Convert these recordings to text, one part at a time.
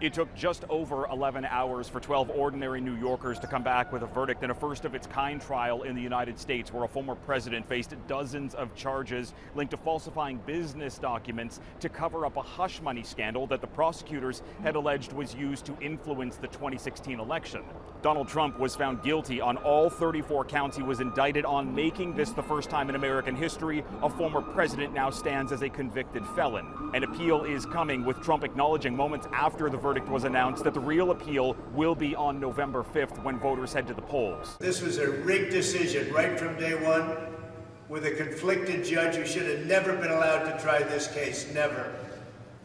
It took just over 11 hours for 12 ordinary New Yorkers to come back with a verdict in a first-of-its-kind trial in the United States where a former president faced dozens of charges linked to falsifying business documents to cover up a hush money scandal that the prosecutors had alleged was used to influence the 2016 election. Donald Trump was found guilty on all 34 counts he was indicted on, making this the first time in American history a former president now stands as a convicted felon. An appeal is coming, with Trump acknowledging moments after the verdict was announced that the real appeal will be on November 5th when voters head to the polls. This was a rigged decision right from day one, with a conflicted judge who should have never been allowed to try this case, never.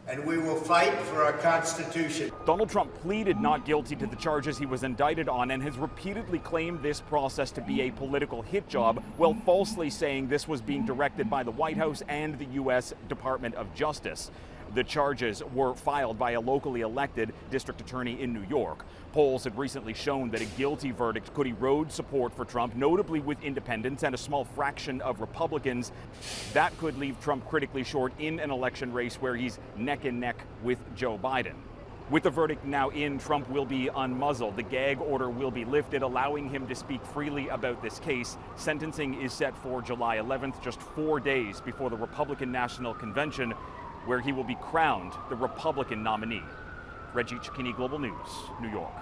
And we will fight for our Constitution. Donald Trump pleaded not guilty to the charges he was indicted on and has repeatedly claimed this process to be a political hit job, while falsely saying this was being directed by the White House and the U.S. Department of Justice. The charges were filed by a locally elected district attorney in New York. Polls had recently shown that a guilty verdict could erode support for Trump, notably with independents and a small fraction of Republicans. That could leave Trump critically short in an election race where he's neck and neck with Joe Biden. With the verdict now in, Trump will be unmuzzled. The gag order will be lifted, allowing him to speak freely about this case. Sentencing is set for July 11th, just 4 days before the Republican National Convention, where he will be crowned the Republican nominee. Reggie Cecchini, Global News, New York.